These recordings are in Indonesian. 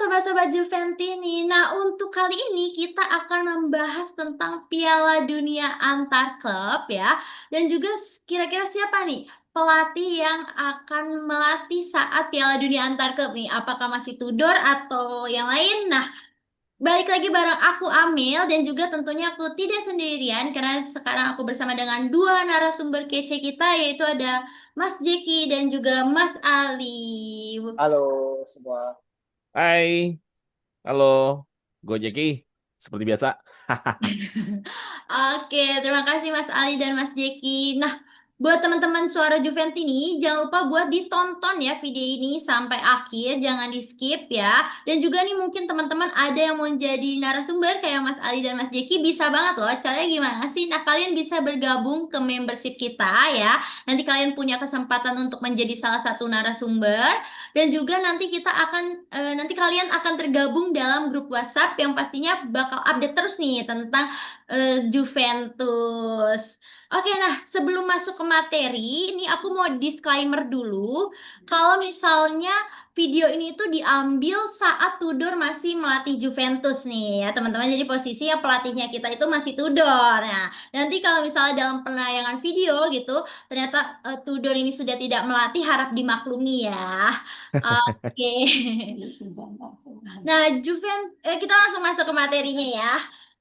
sobat-sobat Juventini. Nah, untuk kali ini kita akan membahas tentang Piala Dunia antar klub ya. Dan juga kira-kira siapa nih pelatih yang akan melatih saat Piala Dunia antar klub nih? Apakah masih Tudor atau yang lain? Nah, balik lagi bareng aku Amel dan juga tentunya aku tidak sendirian karena sekarang aku bersama dengan dua narasumber kece kita yaitu ada Mas Jeki dan juga Mas Ali. Halo semua. Hai, halo, gue Jeki, seperti biasa. Oke, terima kasih Mas Ali dan Mas Jeki. Nah, buat teman-teman Suara Juventini, jangan lupa buat ditonton ya video ini sampai akhir, jangan di-skip ya. Dan juga nih mungkin teman-teman ada yang mau jadi narasumber kayak Mas Ali dan Mas Jeki, bisa banget loh. Caranya gimana sih? Nah, kalian bisa bergabung ke membership kita ya. Nanti kalian punya kesempatan untuk menjadi salah satu narasumber. Dan juga nanti kalian akan tergabung dalam grup WhatsApp yang pastinya bakal update terus nih tentang Juventus. Oke, nah sebelum masuk ke materi, ini aku mau disclaimer dulu. Kalau misalnya video ini tuh diambil saat Tudor masih melatih Juventus nih ya teman-teman. Jadi posisi yang pelatihnya kita itu masih Tudor. Nah, nanti kalau misalnya dalam penayangan video gitu, ternyata Tudor ini sudah tidak melatih, harap dimaklumi ya. Oke. Nah, kita langsung masuk ke materinya ya.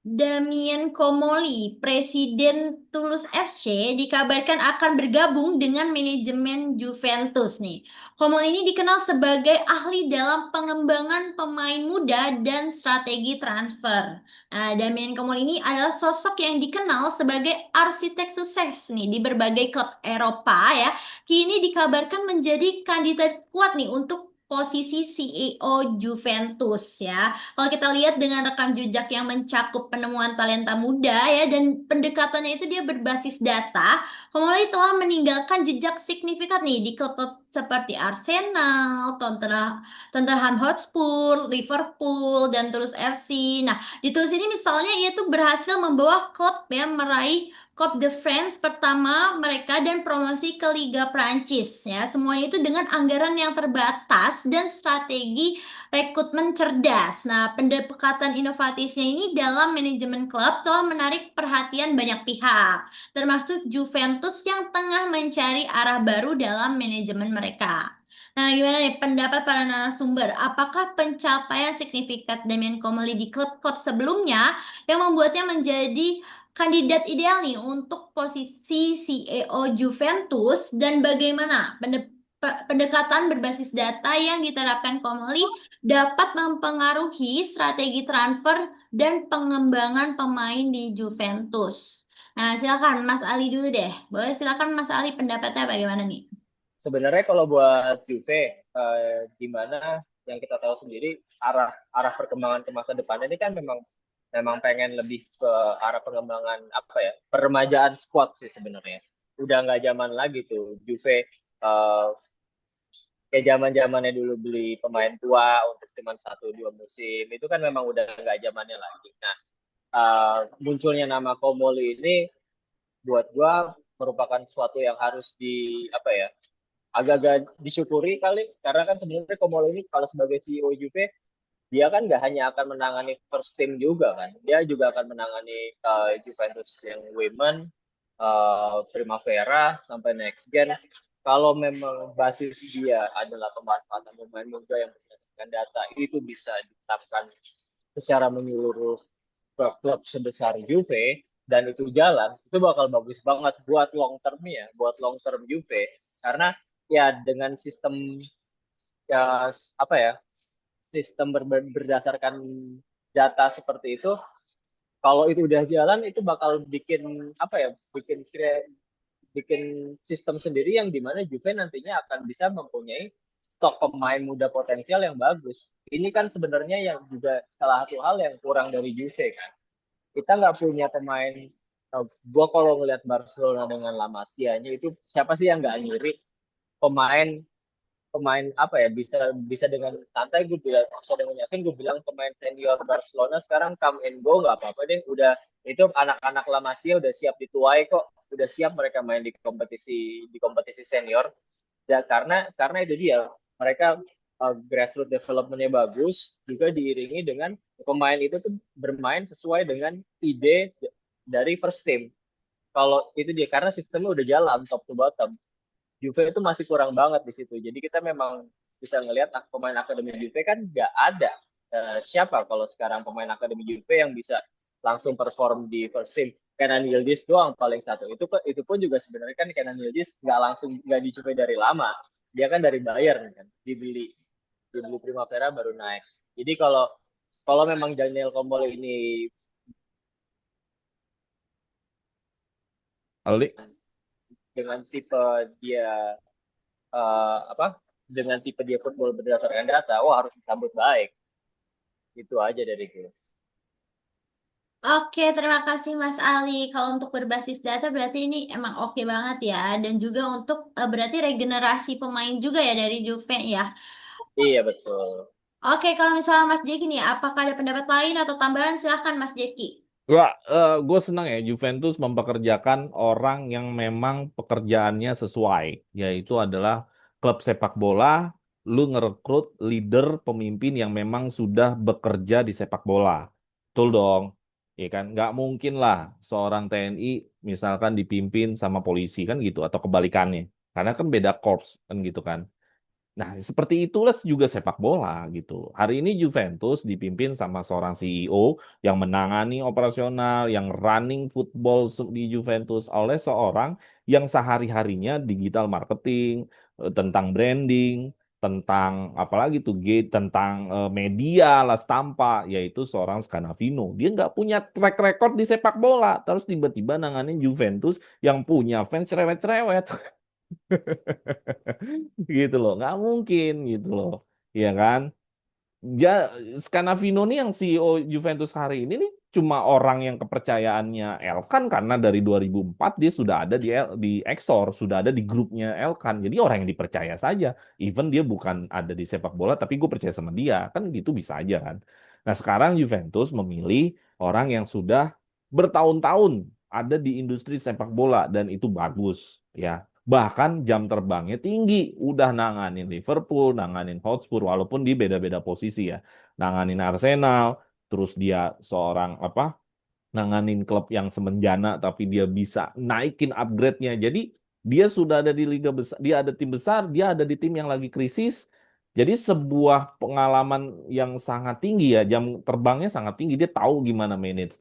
Damien Comoli, Presiden Toulouse FC, dikabarkan akan bergabung dengan manajemen Juventus nih. Comoli ini dikenal sebagai ahli dalam pengembangan pemain muda dan strategi transfer. Nah, Damien Comoli ini adalah sosok yang dikenal sebagai arsitek sukses nih di berbagai klub Eropa ya. Kini dikabarkan menjadi kandidat kuat nih untuk posisi CEO Juventus ya. Kalau kita lihat dengan rekam jejak yang mencakup penemuan talenta muda ya dan pendekatannya itu dia berbasis data, Komoli telah meninggalkan jejak signifikan nih di klub seperti Arsenal, Tottenham Hotspur, Liverpool, dan Toulouse FC. Nah, di Toulouse ini misalnya ia tuh berhasil membawa klub ya meraih Coupe de France pertama mereka dan promosi ke Liga Prancis ya. Semuanya itu dengan anggaran yang terbatas dan strategi rekrutmen cerdas. Nah, pendekatan inovatifnya ini dalam manajemen klub telah menarik perhatian banyak pihak, termasuk Juventus yang tengah mencari arah baru dalam manajemen mereka. Nah, gimana nih pendapat para narasumber? Apakah pencapaian signifikan Damien Comolli di klub-klub sebelumnya yang membuatnya menjadi kandidat ideal nih untuk posisi CEO Juventus dan bagaimana pendekatan berbasis data yang diterapkan Comolli dapat mempengaruhi strategi transfer dan pengembangan pemain di Juventus. Nah, silakan Mas Ali dulu deh. Boleh silakan Mas Ali pendapatnya bagaimana nih? Sebenarnya kalau buat Juve, gimana yang kita tahu sendiri arah arah perkembangan ke masa depan ini kan memang memang pengen lebih ke arah pengembangan apa ya peremajaan squad sih sebenarnya. Udah nggak zaman lagi tuh Juve kayak zaman zamannya dulu beli pemain tua untuk cuma 1 2 musim itu kan memang udah nggak zamannya lagi. Nah, munculnya nama Komoli ini buat gua merupakan sesuatu yang harus di apa ya agak-agak disyukuri kali karena kan sebenarnya Komolo ini kalau sebagai CEO Juve dia kan nggak hanya akan menangani first team juga kan dia juga akan menangani Juventus yang Women, Primavera sampai next gen kalau memang basis dia adalah pemanfaatan pemain muda yang berdasarkan data itu bisa diterapkan secara menyeluruh ke klub sebesar Juve dan itu jalan, itu bakal bagus banget buat long term ya, buat long term Juve. Karena ya dengan sistem ya apa ya, sistem berdasarkan data seperti itu, kalau itu udah jalan itu bakal bikin apa ya, bikin sistem sendiri yang dimana Juve nantinya akan bisa mempunyai stok pemain muda potensial yang bagus. Ini kan sebenarnya yang juga salah satu hal yang kurang dari Juve kan kita nggak punya pemain. Gue kalau ngelihat Barcelona dengan La Masia-nya itu siapa sih yang nggak ngiri pemain pemain apa ya bisa bisa dengan santai gue bilang bisa dengan yakin gue bilang pemain senior Barcelona sekarang come and go nggak apa-apa deh udah itu anak-anak La Masia udah siap dituai kok udah siap mereka main di kompetisi senior ya karena itu dia mereka grassroots development-nya bagus, juga diiringi dengan pemain itu tuh bermain sesuai dengan ide dari first team. Kalau itu dia karena sistemnya udah jalan top to bottom. Juve itu masih kurang banget di situ. Jadi kita memang bisa ngelihat pemain akademi Juve kan nggak ada. Siapa kalau sekarang pemain akademi Juve yang bisa langsung perform di first team? Kenan Yildiz doang paling satu. Itu pun juga sebenarnya kan Kenan Yildiz nggak di Juve dari lama. Dia kan dari Bayern kan, dibeli Primavera baru naik. Jadi kalau kalau memang Daniel Komol ini Halo, Dik. dengan tipe dia apa dengan tipe dia football berdasarkan data, wah harus disambut baik. Itu aja dari gue. Oke, terima kasih Mas Ali. Kalau untuk berbasis data berarti ini emang oke banget ya. Dan juga untuk berarti regenerasi pemain juga ya dari Juve ya. Iya betul. Oke, kalau misalnya Mas Jeki nih, apakah ada pendapat lain atau tambahan? Silahkan Mas Jeki. Gue senang ya Juventus mempekerjakan orang yang memang pekerjaannya sesuai, yaitu adalah klub sepak bola, lu ngerekrut leader pemimpin yang memang sudah bekerja di sepak bola. Betul dong, ya kan? Nggak mungkin lah seorang TNI misalkan dipimpin sama polisi kan gitu, atau kebalikannya. Karena kan beda korps kan gitu kan. Nah, seperti itulah juga sepak bola gitu. Hari ini Juventus dipimpin sama seorang CEO yang menangani operasional, yang running football di Juventus oleh seorang yang sehari-harinya digital marketing, tentang branding, tentang apalagi tuh gate, tentang media lah stampa, yaitu seorang Scanavino. Dia nggak punya track record di sepak bola, terus tiba-tiba nanganin Juventus yang punya fans cerewet-cerewet. Gitu loh, nggak mungkin gitu loh, ya kan? Ya, Scanavino nih yang CEO Juventus hari ini nih cuma orang yang kepercayaannya Elkan karena dari 2004 dia sudah ada di Exor, sudah ada di grupnya Elkan. Jadi orang yang dipercaya saja. Even dia bukan ada di sepak bola, tapi gue percaya sama dia. Kan gitu bisa aja kan. Nah sekarang Juventus memilih orang yang sudah bertahun-tahun ada di industri sepak bola dan itu bagus ya. Bahkan jam terbangnya tinggi, udah nanganin Liverpool, nanganin Hotspur, walaupun di beda-beda posisi ya. Nanganin Arsenal, terus dia seorang apa? Nanganin klub yang semenjana, tapi dia bisa naikin upgrade-nya. Jadi dia sudah ada di liga besar, dia ada tim besar, dia ada di tim yang lagi krisis. Jadi sebuah pengalaman yang sangat tinggi ya, jam terbangnya sangat tinggi. Dia tahu gimana manage,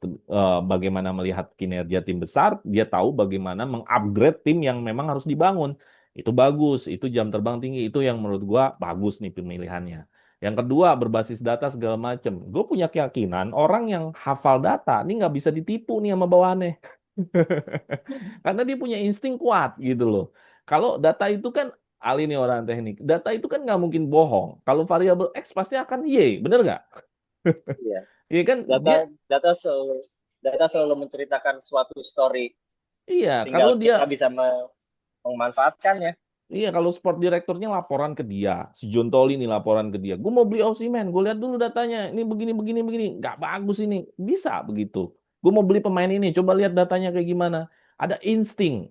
bagaimana melihat kinerja tim besar, dia tahu bagaimana mengupgrade tim yang memang harus dibangun. Itu bagus, itu jam terbang tinggi, itu yang menurut gua bagus nih pemilihannya. Yang kedua, berbasis data segala macam. Gue punya keyakinan orang yang hafal data ini nggak bisa ditipu nih sama bawahannya. Karena dia punya insting kuat gitu loh. Kalau data itu kan, Ali nih orang teknik, data itu kan nggak mungkin bohong. Kalau variabel X pasti akan Y, bener nggak? Iya. Iya kan Data dia, data selalu data selalu menceritakan suatu story. iya Tinggal kalau dia, kita bisa memanfaatkannya. iya kalau sport direkturnya laporan ke dia, si John Tolly nih laporan ke dia, gue mau beli Osimhen, gue lihat dulu datanya, ini begini begini begini, nggak bagus ini, bisa begitu. Gue mau beli pemain ini, coba lihat datanya kayak gimana. Ada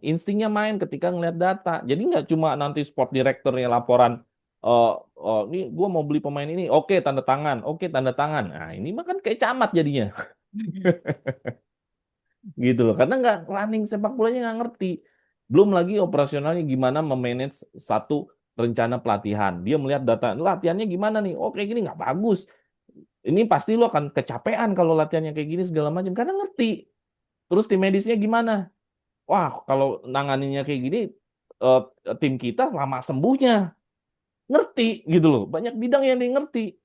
instingnya main ketika ngelihat data. Jadi nggak cuma nanti sport direkturnya laporan, oh, oh ini gue mau beli pemain ini, oke tanda tangan. Nah ini mah kan kayak camat jadinya, gitu loh. Karena nggak running sepak bolanya nggak ngerti. Belum lagi operasionalnya gimana memanage satu rencana pelatihan. Dia melihat data, latihannya gimana nih? Oh kayak gini nggak bagus. Ini pasti lo akan kecapean kalau latihannya kayak gini segala macam. Karena ngerti. Terus tim medisnya gimana? Wah kalau nanganinnya kayak gini, eh, tim kita lama sembuhnya. Ngerti gitu loh. Banyak bidang yang dia ngerti.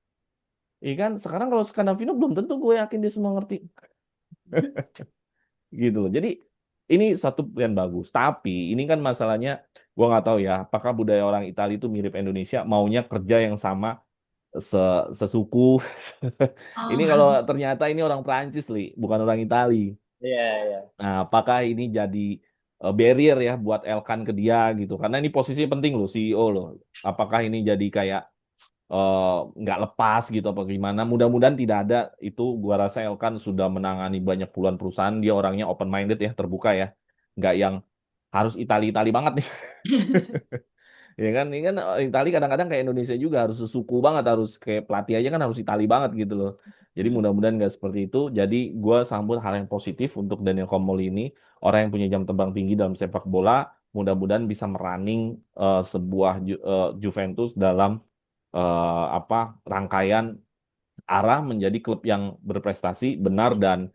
Iya kan? Sekarang kalau Scanavino belum tentu gue yakin dia semua ngerti. Gitu loh. Jadi ini satu pilihan bagus. Tapi ini kan masalahnya, gua nggak tahu ya, apakah budaya orang Italia itu mirip Indonesia, maunya kerja yang sama sesuku. Ini kalau Oh, ternyata ini orang Prancis, Li, bukan orang Itali. Iya, iya. Nah, apakah ini jadi barrier ya buat Elkan ke dia gitu? Karena ini posisi penting loh, CEO loh. Apakah ini jadi kayak eh, nggak lepas gitu apa gimana? Mudah-mudahan tidak ada. Itu gua rasa Elkan sudah menangani banyak puluhan perusahaan. Dia orangnya open minded ya, terbuka ya, nggak yang harus Itali-Itali banget nih. Ya kan, ini kan Itali kadang-kadang kayak Indonesia juga harus suku banget, harus kayak pelatih aja kan harus Itali banget gitu loh. Jadi mudah-mudahan nggak seperti itu. Jadi gue sambut hal yang positif untuk Daniel Comoli ini, orang yang punya jam terbang tinggi dalam sepak bola. Mudah-mudahan bisa merunning sebuah Juventus dalam apa rangkaian arah menjadi klub yang berprestasi benar dan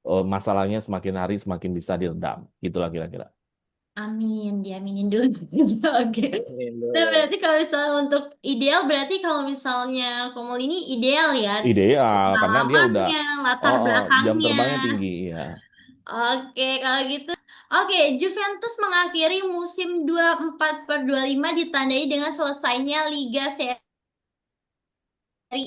masalahnya semakin hari semakin bisa diredam. Gitulah kira-kira. Amin, diaminin dulu. Oke. Nah, Indo. berarti kalau misalnya untuk ideal, berarti kalau misalnya Komol ini ideal ya, Ideal karena dia udah pengalamannya, latar jam belakangnya. terbangnya tinggi ya. Oke, kalau gitu. Oke, Juventus mengakhiri musim 24/25 ditandai dengan selesainya Liga Serie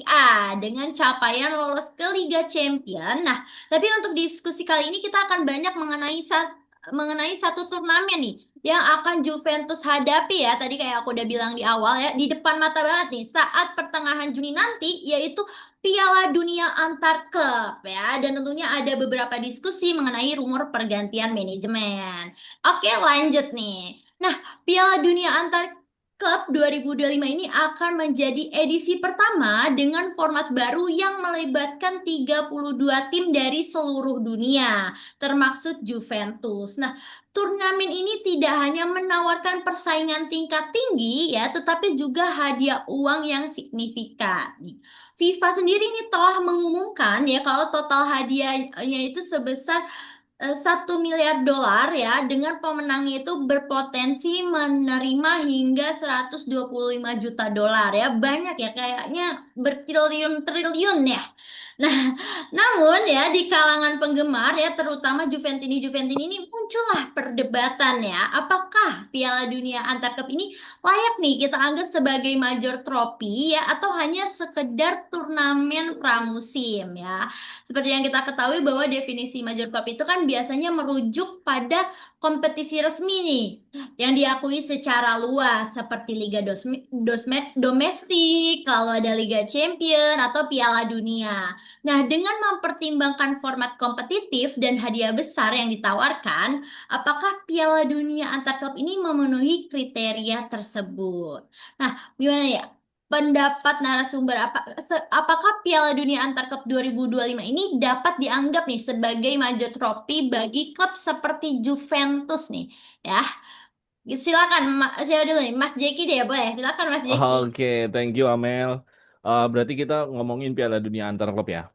A dengan capaian lolos ke Liga Champion. Nah, tapi untuk diskusi kali ini kita akan banyak mengenai satu turnamen nih yang akan Juventus hadapi ya. Tadi kayak aku udah bilang di awal ya, di depan mata banget nih saat pertengahan Juni nanti yaitu Piala Dunia antar klub ya. Dan tentunya ada beberapa diskusi mengenai rumor pergantian manajemen. Oke, lanjut nih. Nah, Piala Dunia antar Klub 2025 ini akan menjadi edisi pertama dengan format baru yang melibatkan 32 tim dari seluruh dunia, termasuk Juventus. Nah, turnamen ini tidak hanya menawarkan persaingan tingkat tinggi ya, tetapi juga hadiah uang yang signifikan. FIFA sendiri ini telah mengumumkan ya kalau total hadiahnya itu sebesar 1 miliar dolar ya, dengan pemenangnya itu berpotensi menerima hingga 125 juta dolar ya. Banyak ya, kayaknya bertriliun-triliun ya. Nah, namun ya di kalangan penggemar ya, terutama Juventini ini muncullah perdebatan ya. Apakah Piala Dunia antar klub ini layak nih kita anggap sebagai major trofi ya, atau hanya sekedar turnamen pramusim ya. Seperti yang kita ketahui bahwa definisi major club itu kan biasanya merujuk pada kompetisi resmi nih yang diakui secara luas seperti domestik, lalu ada Liga Champion atau Piala Dunia. Nah, dengan mempertimbangkan format kompetitif dan hadiah besar yang ditawarkan, apakah Piala Dunia antar klub ini memenuhi kriteria tersebut? Nah, gimana ya? Pendapat narasumber apakah Piala Dunia Antar Klub 2025 ini dapat dianggap nih sebagai major trofi bagi klub seperti Juventus nih ya. Silakan siapa dulu nih? Mas Jeki deh, boleh. Silakan Mas Jeki. Oke, thank you Amel. Berarti kita ngomongin Piala Dunia antar klub ya.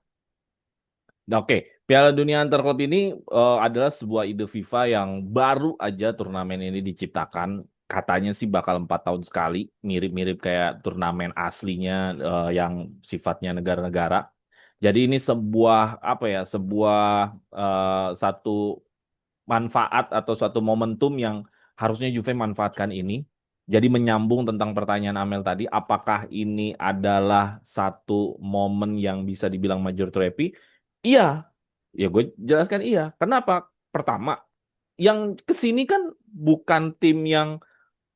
Nah, oke, Piala Dunia antar klub ini adalah sebuah ide FIFA yang baru aja turnamen ini diciptakan. Katanya sih bakal 4 tahun sekali, mirip-mirip kayak turnamen aslinya yang sifatnya negara-negara. Jadi ini sebuah apa ya, sebuah satu manfaat atau suatu momentum yang harusnya Juve manfaatkan ini. Jadi menyambung tentang pertanyaan Amel tadi, apakah ini adalah satu momen yang bisa dibilang major trophy? Iya, ya gue jelaskan iya. Kenapa? Pertama, yang kesini kan bukan tim yang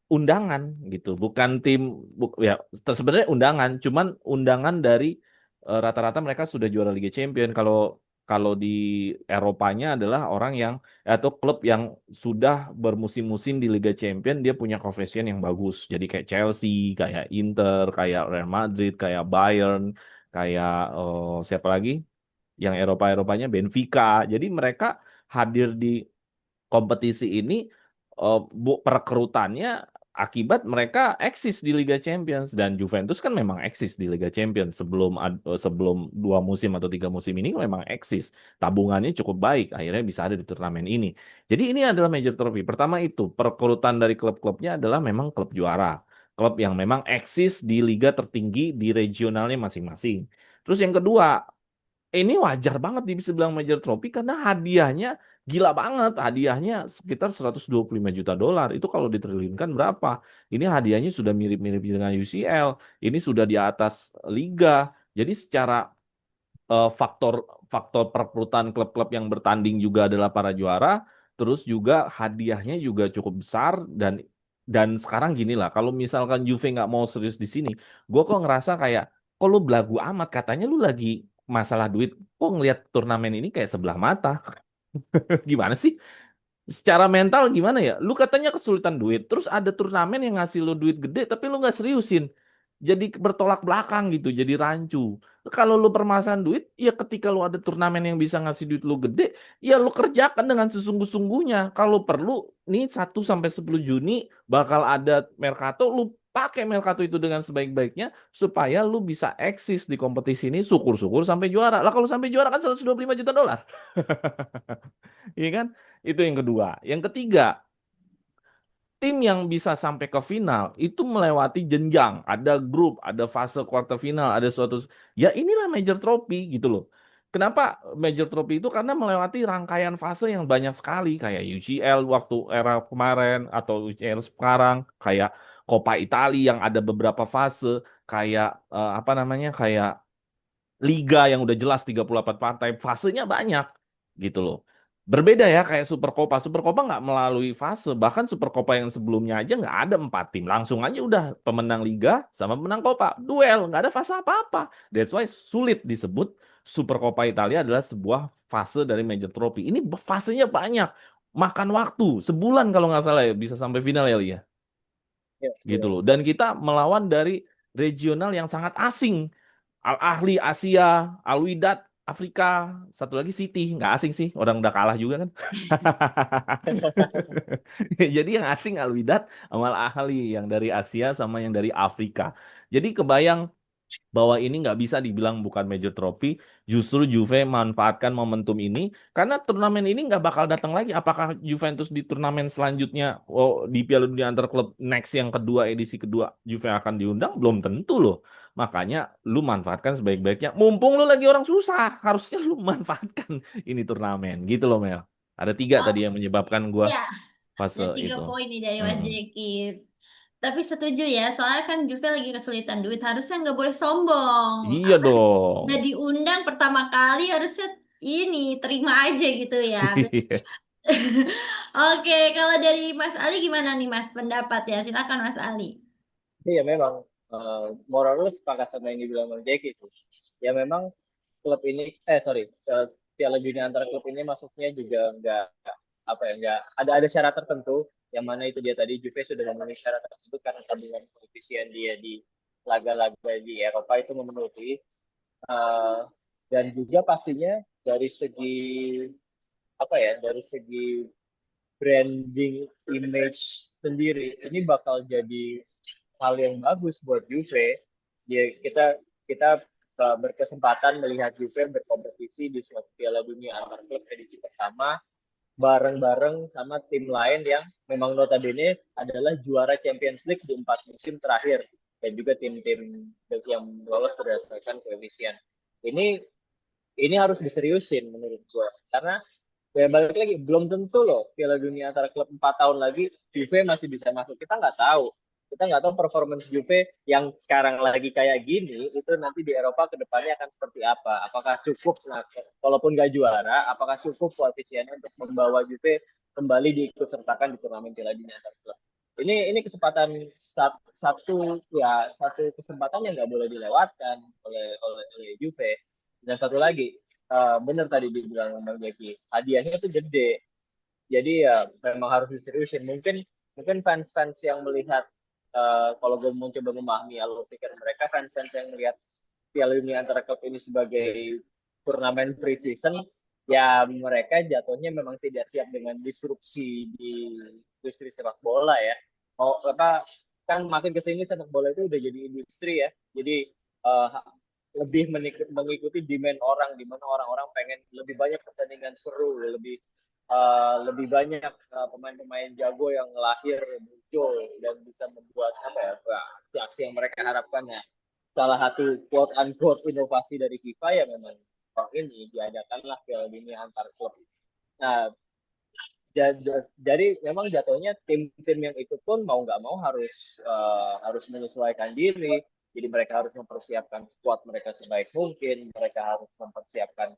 undangan gitu, bukan tim ya sebenarnya undangan, cuman undangan dari rata-rata mereka sudah juara Liga Champion. Kalau kalau di Eropanya adalah orang yang atau klub yang sudah bermusim-musim di Liga Champion, dia punya coefficient yang bagus. Jadi kayak Chelsea, kayak Inter, kayak Real Madrid, kayak Bayern, kayak siapa lagi? Yang Eropa-Eropanya Benfica. Jadi mereka hadir di kompetisi ini perekrutannya akibat mereka eksis di Liga Champions dan Juventus kan memang eksis di Liga Champions sebelum 2 musim atau 3 musim ini memang eksis, tabungannya cukup baik akhirnya bisa ada di turnamen ini. Jadi ini adalah major trophy. Pertama itu perekrutan dari klub-klubnya adalah memang klub juara, klub yang memang eksis di liga tertinggi di regionalnya masing-masing. Terus yang kedua, ini wajar banget bisa bilang major trophy karena hadiahnya gila banget. Hadiahnya sekitar 125 juta dolar. Itu kalau ditriliunkan berapa? Ini hadiahnya sudah mirip-mirip dengan UCL. Ini sudah di atas liga. Jadi secara faktor faktor perekrutan klub-klub yang bertanding juga adalah para juara. Terus juga hadiahnya juga cukup besar dan sekarang gini lah. Kalau misalkan Juve nggak mau serius di sini, gue kok ngerasa kayak kok lu belagu amat katanya lu lagi masalah duit, kok ngelihat turnamen ini kayak sebelah mata. Gimana sih? Secara mental gimana ya? Lu katanya kesulitan duit, terus ada turnamen yang ngasih lu duit gede, tapi lu nggak seriusin. Jadi bertolak belakang gitu, jadi rancu. Kalau lu permasalahan duit, ya ketika lu ada turnamen yang bisa ngasih duit lu gede, ya lu kerjakan dengan sesungguh-sungguhnya. Kalau perlu, nih 1 sampai 10 Juni bakal ada Mercato, lu pakai Mercato itu dengan sebaik-baiknya supaya lu bisa eksis di kompetisi ini, syukur-syukur sampai juara. Lah kalau sampai juara kan 125 juta dolar. Iya kan? Itu yang kedua. Yang ketiga, tim yang bisa sampai ke final itu melewati jenjang. Ada grup, ada fase quarter final, ada suatu... Ya inilah Major Trophy gitu loh. Kenapa Major Trophy itu? Karena melewati rangkaian fase yang banyak sekali. Kayak UCL waktu era kemarin, atau UCL sekarang. Kayak Coppa Italia yang ada beberapa fase. Kayak apa namanya? Kayak liga yang udah jelas 38 partai, fasenya banyak gitu loh. Berbeda ya kayak Super Copa. Super Copa nggak melalui fase, bahkan Super Copa yang sebelumnya aja nggak ada 4 tim. Langsung aja udah pemenang liga sama pemenang Copa. Duel, nggak ada fase apa-apa. That's why sulit disebut Super Copa Italia adalah sebuah fase dari Major Trophy. Ini fasenya banyak. Makan waktu, sebulan kalau nggak salah ya, bisa sampai final ya, Lia. Ya, Gitu betul. loh. Dan kita melawan dari regional yang sangat asing. Al Ahli Asia, Al Wydad Afrika, satu lagi City, nggak asing sih, orang udah kalah juga kan. Jadi yang asing Al Wydad sama Al Ahli, yang dari Asia sama yang dari Afrika. Jadi kebayang bahwa ini nggak bisa dibilang bukan major trophy, justru Juve manfaatkan momentum ini karena turnamen ini nggak bakal datang lagi. Apakah Juventus di turnamen selanjutnya, oh, di Piala Dunia antar klub next yang kedua, edisi kedua, Juve akan diundang? Belum tentu loh. Makanya lu manfaatkan sebaik-baiknya. Mumpung lu lagi orang susah, harusnya lu manfaatkan ini turnamen gitu loh Mel. Ada 3 Oh, tadi yang menyebabkan gua ya, fase ada tiga itu. poin nih dari Mas Mm-mm. Jeki. Tapi setuju ya, soalnya kan Juve lagi kesulitan duit, harusnya nggak boleh sombong. Iya Apa, dong. udah diundang pertama kali harusnya ini terima aja gitu ya. Oke, kalau dari Mas Ali gimana nih Mas pendapat ya? Silakan Mas Ali. Iya memang more or less sepakat sama yang dibilang Bang Jeki sih. Ya memang klub ini sorry Piala Dunia antar klub ini masuknya juga nggak apa ya nggak ada syarat tertentu yang mana itu dia tadi Juve sudah memenuhi syarat tersebut karena tabungan koefisien dia di laga-laga di Eropa itu memenuhi. Eh, dan juga pastinya dari segi apa ya dari segi branding image sendiri ini bakal jadi hal yang bagus buat Juve. Kita kita berkesempatan melihat Juve berkompetisi di suatu Piala Dunia antar klub edisi pertama bareng-bareng sama tim lain yang memang notabene adalah juara Champions League di 4 musim terakhir dan juga tim-tim yang lolos berdasarkan koefisien. Ini ini harus diseriusin menurut gue karena ya balik lagi belum tentu loh Piala Dunia antara klub 4 tahun lagi Juve masih bisa masuk kita nggak tahu performance Juve yang sekarang lagi kayak gini itu nanti di Eropa kedepannya akan seperti apa apakah cukup nah, walaupun nggak juara apakah cukup koefisiennya untuk membawa Juve kembali diikut sertakan di turnamen Piala Dunia antar klub ini kesempatan satu kesempatan yang nggak boleh dilewatkan oleh Juve dan satu lagi bener tadi dibilang Bang Jeki hadiahnya tuh gede jadi ya memang harus diseriusin mungkin mungkin fans-fans yang melihat kalau gue mau coba memahami alur pikir mereka fans-fans yang melihat Piala Dunia antara klub ini sebagai turnamen pre-season ya mereka jatuhnya memang tidak siap dengan disrupsi di industri sepak bola ya mau apa kan makin kesini sepak bola itu udah jadi industri ya jadi uh, lebih mengikuti demand orang di mana orang-orang pengen lebih banyak pertandingan seru lebih banyak pemain-pemain jago yang lahir muncul dan bisa membuat apa ya aksi yang mereka harapkan ya salah satu quote unquote inovasi dari FIFA ya memang ini diadakanlah Piala Dunia antar klub. Nah, jadi memang jatuhnya tim-tim yang ikut pun mau nggak mau harus menyesuaikan diri. Jadi mereka harus mempersiapkan squad mereka sebaik mungkin. Mereka harus mempersiapkan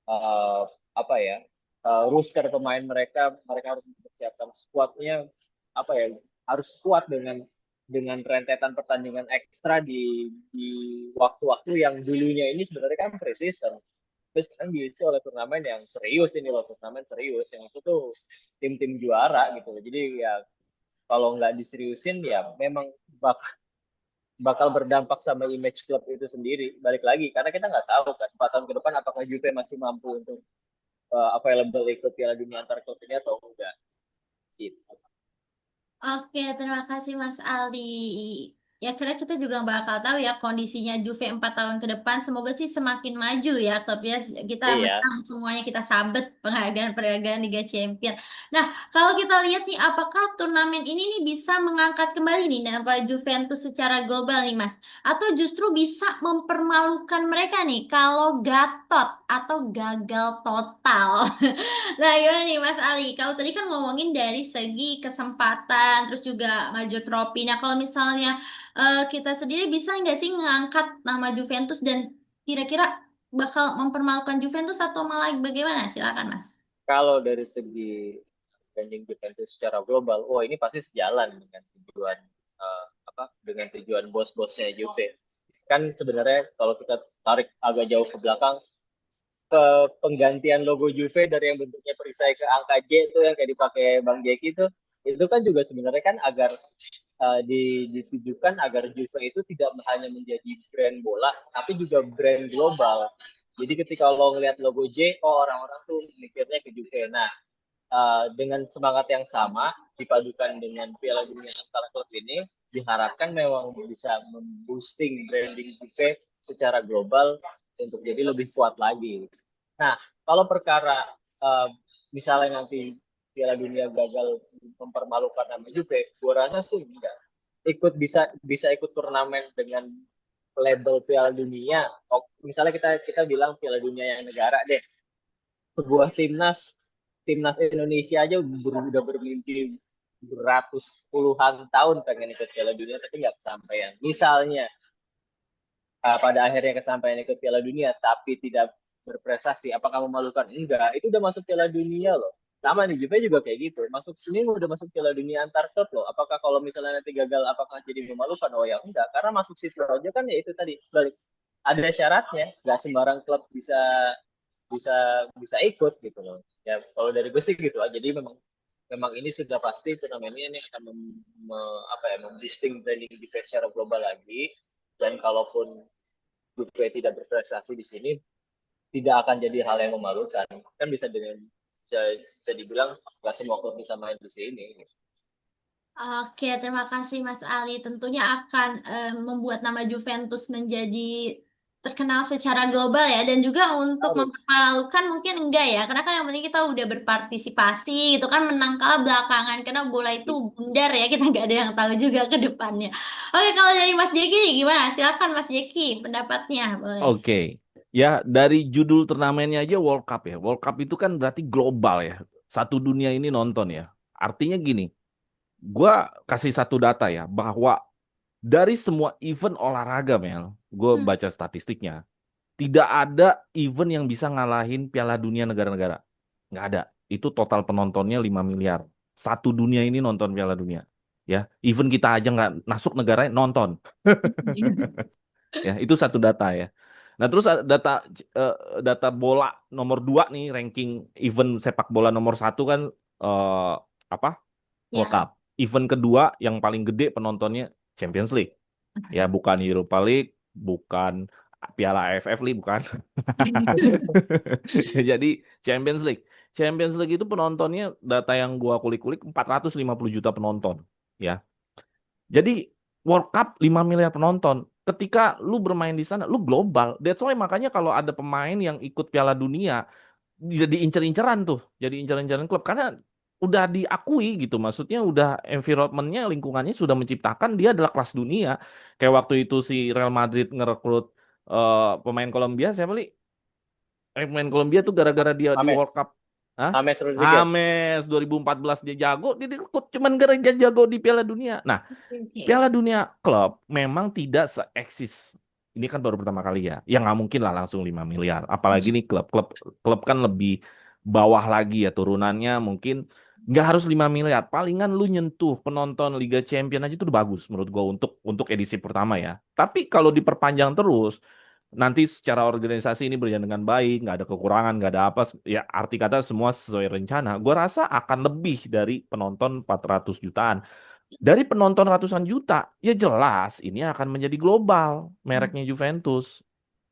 uh, apa ya roster pemain mereka. Mereka harus mempersiapkan squadnya apa ya harus kuat dengan rentetan pertandingan ekstra di waktu-waktu yang dulunya ini sebenarnya kan pre-season Terus kan diisi oleh turnamen yang serius ini loh, turnamen serius yang itu tuh tim-tim juara gitu. Jadi ya kalau nggak diseriusin ya memang bakal berdampak sama image klub itu sendiri. Balik lagi karena kita nggak tahu kan 4 tahun ke depan apakah Juve masih mampu untuk available ikut Piala Dunia antar klub ini atau enggak. Gitu. Oke, terima kasih Mas Aldi. Ya, kira kita juga bakal tahu ya kondisinya Juve 4 tahun ke depan. Semoga sih semakin maju ya klubnya. Kita Iya, menang semuanya, kita sabet penghargaan-penghargaan Liga Champions. Nah, kalau kita lihat nih, apakah turnamen ini nih bisa mengangkat kembali nih nama Juventus secara global nih Mas? Atau justru bisa mempermalukan mereka nih kalau gatot atau gagal total? Nah, gimana nih Mas Ali? Kalau tadi kan ngomongin dari segi kesempatan, terus juga maju trofi. Nah, kalau misalnya kita sendiri bisa nggak sih ngangkat nama Juventus dan kira-kira bakal mempermalukan Juventus atau malah bagaimana? Silakan, Mas. kalau dari segi branding Juventus secara global, oh ini pasti sejalan dengan tujuan dengan tujuan bos-bosnya Juve. Kan sebenarnya kalau kita tarik agak jauh ke belakang, ke penggantian logo Juve dari yang bentuknya perisai ke angka J itu yang kayak dipakai Bang Jeki itu kan juga sebenarnya kan agar ditujukan agar Juve itu tidak hanya menjadi brand bola tapi juga brand global. Jadi ketika lo ngelihat logo J, oh orang-orang tuh mikirnya ke Juve. Nah, dengan semangat yang sama dipadukan dengan Piala Dunia antar klub ini diharapkan memang bisa memboosting branding Juve secara global untuk jadi lebih kuat lagi. Nah, kalau perkara uh, misalnya nanti Piala Dunia gagal mempermalukan nama Juve, gue rasa sih enggak. Bisa ikut turnamen dengan label Piala Dunia. Oh, misalnya kita bilang Piala Dunia yang negara deh. Sebuah timnas Indonesia aja udah bermimpi beratus puluhan tahun pengen ikut Piala Dunia tapi nggak kesampaian. Misalnya pada akhirnya kesampaian ikut Piala Dunia tapi tidak berprestasi, apakah memalukan? Enggak, itu udah masuk Piala Dunia loh. Sama nih, Juve juga kayak gitu. Masuk ini udah masuk Piala Dunia antar klub loh. Apakah kalau misalnya nanti gagal, apakah jadi memalukan? Oh ya enggak, karena masuk situ aja kan ya itu tadi balik. Ada syaratnya, nggak sembarang klub bisa bisa bisa ikut gitu loh. Ya kalau dari gue sih gitu aja. Jadi memang memang ini sudah pasti turnamen ini akan memboosting branding di secara global lagi. Dan kalaupun Juve tidak berprestasi di sini, tidak akan jadi hal yang memalukan. Kan bisa dibilang nggak semua klub bisa main di sini. Oke, terima kasih Mas Ali. Tentunya akan membuat nama Juventus menjadi terkenal secara global ya, dan juga untuk Harus. mempermalukan mungkin enggak ya, karena kan yang penting kita udah berpartisipasi, itu kan menang kalah belakangan, karena bola itu bundar ya, kita nggak ada yang tahu juga ke depannya. Oke, kalau dari Mas Jeki gimana? Silakan Mas Jeki, pendapatnya boleh. Oke. Ya, dari judul turnamennya aja World Cup ya. World Cup itu kan berarti global ya. Satu dunia ini nonton ya. Artinya gini, gua kasih satu data ya, bahwa dari semua event olahraga, Mel, gue Hmm. baca statistiknya, tidak ada event yang bisa ngalahin Piala Dunia negara-negara. Nggak ada. Itu total penontonnya 5 miliar. Satu dunia ini nonton Piala Dunia. Ya, event kita aja nggak masuk negaranya nonton. Ya, itu satu data ya. Nah, terus eh, data bola nomor 2 nih, ranking event sepak bola nomor 1 kan eh, apa? World Ya. Cup. Event kedua yang paling gede penontonnya Champions League. Ya, bukan Europa League, bukan Piala AFF League, bukan. Jadi Champions League. Champions League itu penontonnya, data yang gua kulik-kulik, 450 juta penonton. Ya. Jadi World Cup 5 miliar penonton. Ketika lu bermain di sana, lu global. That's why makanya kalau ada pemain yang ikut Piala Dunia, jadi incer-inceran tuh. Jadi incer-inceran klub. Karena udah diakui gitu. Maksudnya udah environment-nya, lingkungannya sudah menciptakan dia adalah kelas dunia. Kayak waktu itu si Real Madrid ngerekrut pemain Kolombia, siapa li? Pemain Kolombia tuh gara-gara dia di World Ames, Cup. Hah? Ames Rodriguez. Ames 2014 dia jago, dia direkrut cuman gara-gara dia jago di Piala Dunia. Nah, Oke. Piala Dunia klub memang tidak seeksis. Ini kan baru pertama kali ya. Ya nggak mungkin lah langsung 5 miliar. Apalagi nih klub klub klub kan lebih bawah lagi ya turunannya, mungkin nggak harus 5 miliar. Palingan lu nyentuh penonton Liga Champions aja itu udah bagus menurut gua untuk edisi pertama ya. Tapi kalau diperpanjang terus, nanti secara organisasi ini berjalan dengan baik, nggak ada kekurangan, nggak ada apa, ya arti kata semua sesuai rencana, gue rasa akan lebih dari penonton 400 jutaan. Dari penonton ratusan juta, ya jelas ini akan menjadi global mereknya Juventus.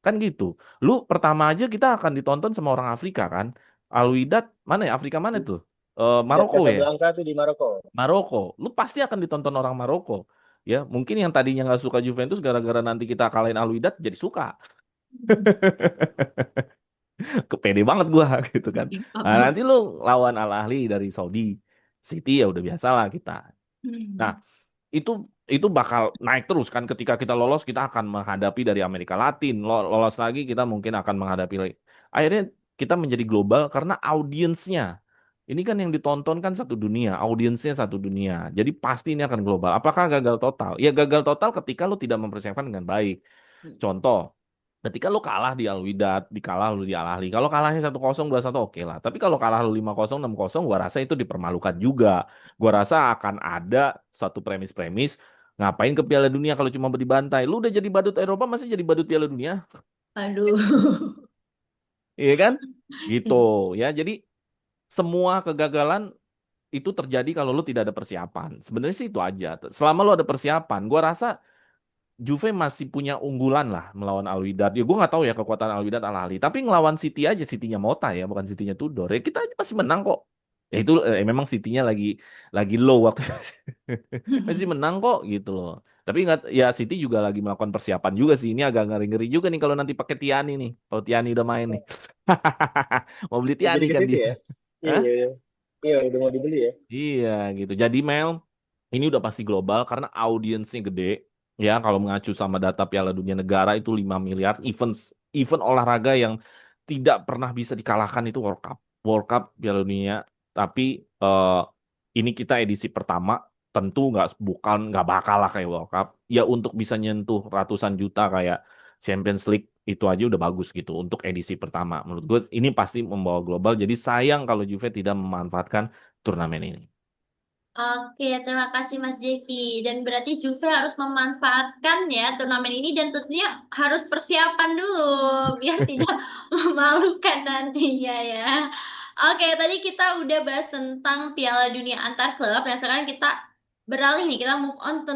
Kan gitu. Lu pertama aja kita akan ditonton sama orang Afrika kan. Al Wydad mana ya? Afrika mana tuh? Dan Maroko ya. Casablanca tuh di Maroko. Maroko. Lu pasti akan ditonton orang Maroko. Ya, mungkin yang tadinya nggak suka Juventus gara-gara nanti kita kalahin Al Wydad jadi suka. Kepede banget gua gitu kan. Nah, nanti lu lawan Al Ahly dari Saudi. City ya udah biasa lah kita. Nah, itu itu bakal naik terus kan ketika kita lolos kita akan menghadapi dari Amerika Latin. Lolos lagi kita mungkin akan menghadapi akhirnya kita menjadi global karena audiensnya ini kan yang ditonton kan satu dunia, audiensnya satu dunia. Jadi pasti ini akan global. Apakah gagal total? Ya gagal total ketika lo tidak mempersiapkan dengan baik. Contoh, ketika lo kalah di Al Wydad, dikalah lo di Al Ahly. Kalau kalahnya 1-0, 2-1 oke lah. Tapi kalau kalah lo 5-0, 6-0, gua rasa itu dipermalukan juga. Gua rasa akan ada suatu premis-premis ngapain ke Piala Dunia kalau cuma dibantai. Lu udah jadi badut Eropa masih jadi badut Piala Dunia? Aduh. Iya kan? Gitu ya. Jadi semua kegagalan itu terjadi kalau lu tidak ada persiapan. Sebenarnya sih itu aja. Selama lu ada persiapan, gua rasa Juve masih punya unggulan lah melawan Al Wydad. Ya gue nggak tahu ya kekuatan Al Wydad Al Ahly. Tapi ngelawan City aja, City-nya Mota ya, bukan City-nya Tudor. Ya kita aja masih menang kok. Ya itu memang City-nya lagi low waktu itu. Masih menang kok gitu loh. Tapi nggak ya City juga lagi melakukan persiapan juga sih. Ini agak ngeri-ngeri juga nih kalau nanti pakai Tiani nih. Kalau Tiani udah main nih. Mau beli Mau Tiani jadi ke kan situ dia. ya? Hah? Iya, iya. Iya, udah mau dibeli ya. Iya gitu. Jadi Mel, ini udah pasti global karena audiensnya gede. Ya, kalau mengacu sama data Piala Dunia Negara itu 5 miliar. Event olahraga yang tidak pernah bisa dikalahkan itu World Cup. World Cup Piala Dunia. Tapi ini kita edisi pertama. Tentu nggak bakal lah kayak World Cup. Ya untuk bisa nyentuh ratusan juta kayak Champions League itu aja udah bagus gitu untuk edisi pertama. Menurut gue ini pasti membawa global. Jadi sayang kalau Juve tidak memanfaatkan turnamen ini. Oke, terima kasih Mas Jeki. Dan berarti Juve harus memanfaatkan ya turnamen ini dan tentunya harus persiapan dulu biar tidak memalukan nantinya ya. Oke, tadi kita udah bahas tentang Piala Dunia antar klub. Nah, sekarang kita beralih nih, kita move on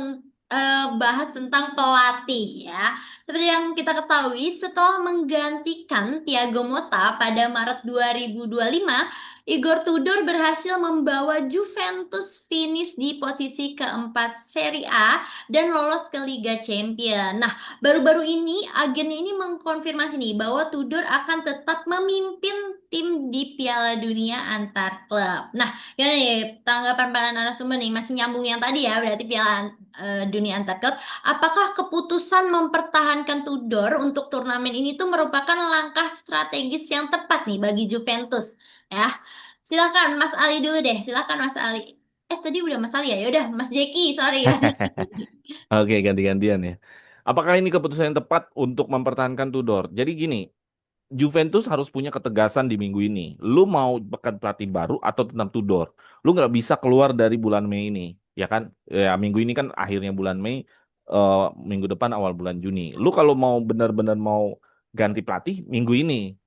bahas tentang pelatih ya. Seperti yang kita ketahui, setelah menggantikan Thiago Motta pada Maret 2025, Igor Tudor berhasil membawa Juventus finish di posisi keempat Serie A dan lolos ke Liga Champions. Nah, baru-baru ini agennya ini mengkonfirmasi nih bahwa Tudor akan tetap memimpin tim di Piala Dunia antar klub. Nah, gimana nih tanggapan para narasumber nih masih nyambung yang tadi ya, berarti Piala Dunia antar klub. Apakah keputusan mempertahankan Tudor untuk turnamen ini tuh merupakan langkah strategis yang tepat nih bagi Juventus? Ya, silakan Mas Ali dulu deh. Silakan Mas Ali. Tadi udah Mas Ali ya. Ya udah Mas Jeki, sorry Mas Jeki. Oke, ganti-gantian ya. Apakah ini keputusan yang tepat untuk mempertahankan Tudor? Jadi gini, Juventus harus punya ketegasan di minggu ini. Lu mau pekan pelatih baru atau tetap Tudor? Lu nggak bisa keluar dari bulan Mei ini, ya kan? Ya minggu ini kan akhirnya bulan Mei, eh, minggu depan awal bulan Juni. Lu kalau mau benar-benar mau ganti pelatih minggu ini,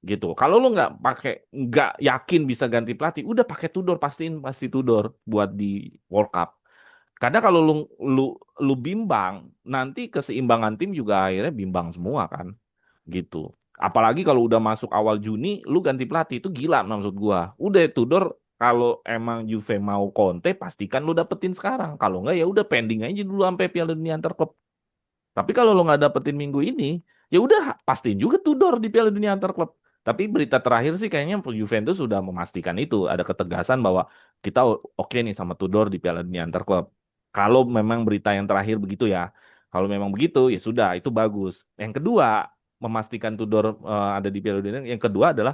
gitu. Kalau lu nggak yakin bisa ganti pelatih, udah pakai Tudor, pastiin pasti Tudor buat di World Cup. Karena kalau lu lu bimbang, nanti keseimbangan tim juga akhirnya bimbang semua kan, gitu. Apalagi kalau udah masuk awal Juni, lu ganti pelatih itu gila maksud gua. Udah Tudor kalau emang Juve mau Conte, pastikan lu dapetin sekarang. Kalau enggak ya udah pending aja dulu sampai Piala Dunia antar klub. Tapi kalau lo nggak dapetin minggu ini, ya udah pastiin juga Tudor di Piala Dunia antar klub. Tapi berita terakhir sih kayaknya Juventus sudah memastikan itu, ada ketegasan bahwa kita oke nih sama Tudor di Piala Dunia antar klub. Kalau memang berita yang terakhir begitu ya, kalau memang begitu ya sudah itu bagus. Yang kedua, memastikan Tudor ada di Piala Dunia. Yang kedua adalah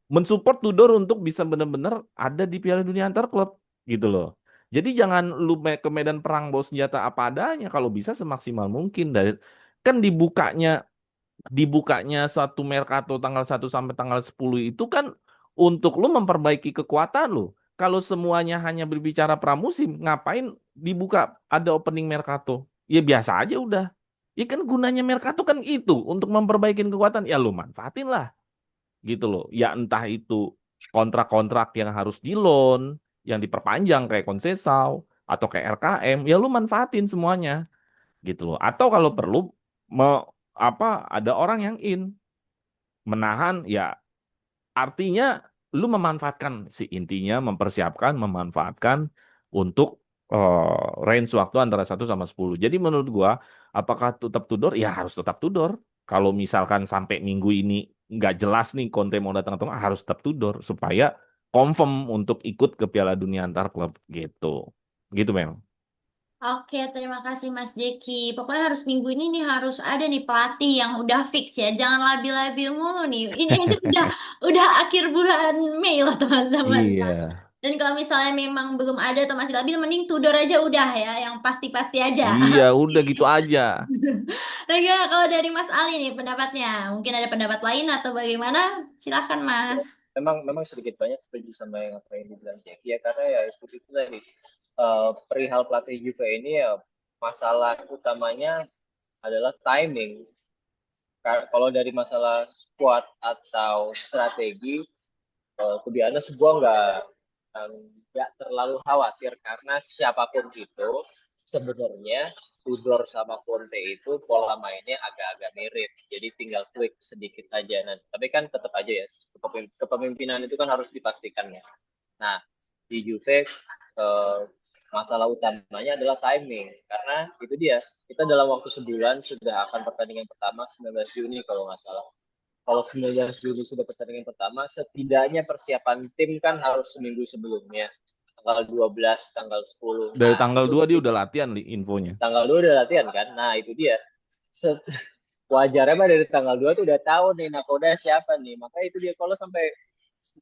mensupport Tudor untuk bisa benar-benar ada di Piala Dunia antar klub gitu loh. Jadi jangan lu ke medan perang bawa senjata apa adanya kalau bisa semaksimal mungkin dari kan dibukanya satu Mercato tanggal 1 sampai tanggal 10 itu kan untuk lu memperbaiki kekuatan lu. Kalau semuanya hanya berbicara pramusim, ngapain dibuka ada opening Mercato? Ya biasa aja udah. Ya kan gunanya Mercato kan itu untuk memperbaiki kekuatan. Ya lu manfaatin lah gitu loh. Ya entah itu kontrak-kontrak yang harus di loan, yang diperpanjang kayak Konsesau atau kayak RKM, ya lu manfaatin semuanya gitu loh. Atau kalau perlu me, apa ada orang yang menahan ya artinya lu memanfaatkan si intinya mempersiapkan memanfaatkan untuk range waktu antara 1 sama 10. Jadi menurut gua apakah tetap Tudor? Ya harus tetap Tudor. Kalau misalkan sampai minggu ini nggak jelas nih Conte mau datang atau nggak, harus tetap Tudor supaya confirm untuk ikut ke Piala Dunia antar klub gitu. Gitu memang. Oke, terima kasih Mas Jeki. Pokoknya harus minggu ini nih harus ada nih pelatih yang udah fix ya. Jangan labil-labil mulu nih. Ini aja udah akhir bulan Mei loh teman-teman. Nah, Iya. dan kalau misalnya memang belum ada atau masih labil, mending Tudor aja udah ya, yang pasti-pasti aja. Iya, udah gitu aja. Nah, gimana kalau dari Mas Ali nih pendapatnya? Mungkin ada pendapat lain atau bagaimana? Silakan Mas. Memang sedikit banyak setuju sama yang apa yang dibilang Jack ya, karena ya itu tadi perihal pelatih Juve ini ya masalah utamanya adalah timing. Kalau dari masalah squad atau strategi, kebiasaan sebuah nggak terlalu khawatir karena siapapun itu sebenarnya Tudor sama Conte itu pola mainnya agak-agak mirip, jadi tinggal klik sedikit aja. Nah, tapi kan tetap aja ya kepemimpinan itu kan harus dipastikan ya. Nah, di Juve masalah utamanya adalah timing karena itu dia kita dalam waktu sebulan sudah akan pertandingan pertama 19 Juni kalau nggak salah. Kalau 19 Juni sudah pertandingan pertama, setidaknya persiapan tim kan harus seminggu sebelumnya. Tanggal 12, tanggal 10. Dari Nah, tanggal itu 2 dia udah ketika latihan nih infonya. tanggal 2 udah latihan kan. Nah, itu dia. Wajarnya mah dari tanggal 2 tuh udah tahu nih nakoda siapa nih. Maka itu dia kalau sampai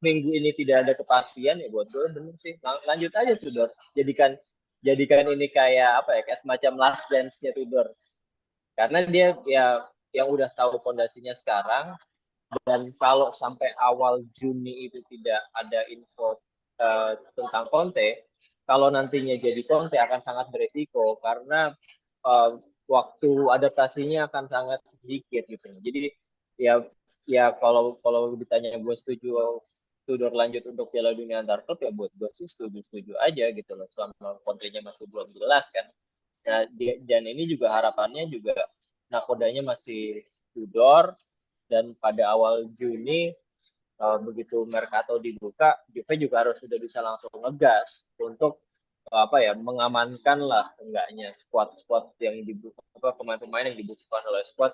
minggu ini tidak ada kepastian ya buat gue bener sih. Lanjut aja Tudor. Jadikan ini kayak apa ya? Kayak semacam last dance-nya Tudor. Karena dia ya yang udah tahu fondasinya sekarang, dan kalau sampai awal Juni itu tidak ada info tentang Conte, kalau nantinya jadi Conte akan sangat beresiko karena uh, waktu adaptasinya akan sangat sedikit gitu. Jadi ya ya kalau ditanya gue setuju Tudor lanjut untuk Piala Dunia antar klub ya buat gue sih setuju aja gitu loh selama Conte-nya masih belum jelas kan. Nah, dan ini juga harapannya juga nakodanya masih Tudor, dan pada awal Juni begitu Mercato dibuka, Juve juga harus sudah bisa langsung ngegas untuk apa ya mengamankan lah enggaknya squad-squad yang dibuka, apa pemain-pemain yang dibutuhkan oleh squad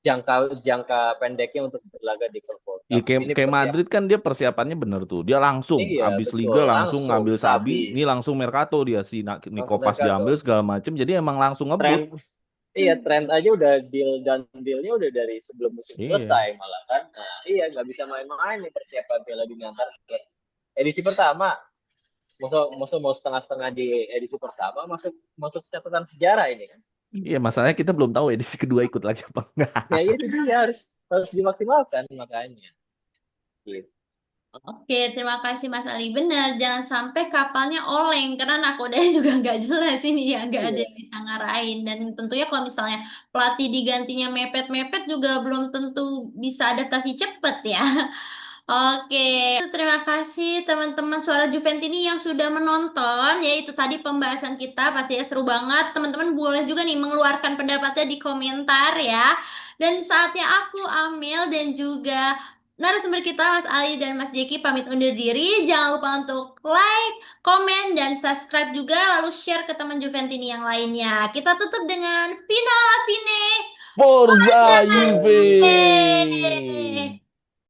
jangka jangka pendeknya untuk berlaga di Club World Ya Cup. Ini kayak Madrid persiapan. kan dia persiapannya bener tuh. Dia langsung Iya habis betul, Liga langsung langsung ngambil Sabi, Sabi, ini langsung Mercato dia si langsung Nikopas Mercato. diambil segala macem. Jadi emang langsung ngebut. Tren Iya, tren aja udah dealnya udah dari sebelum musim Iya. selesai malah kan. Nah, iya nggak bisa main-main nih persiapan Piala Dunia antar klub. Edisi pertama, mau setengah-setengah di edisi pertama masuk masuk catatan sejarah ini kan. Iya, masalahnya kita belum tahu edisi kedua ikut lagi apa enggak. Ya itu dia harus harus dimaksimalkan makanya. Gitu. Oke, terima kasih Mas Ali. Benar, jangan sampai kapalnya oleng karena nakodanya juga nggak jelas ini ya, nggak ada Iya. yang bisa ngarahin. Dan tentunya kalau misalnya pelatih digantinya mepet-mepet juga belum tentu bisa adaptasi cepet ya. Oke, terima kasih teman-teman Suara Juventini yang sudah menonton. Ya itu tadi pembahasan kita pasti ya seru banget. Teman-teman boleh juga nih mengeluarkan pendapatnya di komentar ya. Dan saatnya aku, Amel dan juga narasumber kita Mas Ali dan Mas Jeki pamit undur diri. Jangan lupa untuk like, komen, dan subscribe juga. Lalu share ke teman Juventini yang lainnya. Kita tutup dengan Pino alla fine. Forza Forza Juve! Juve!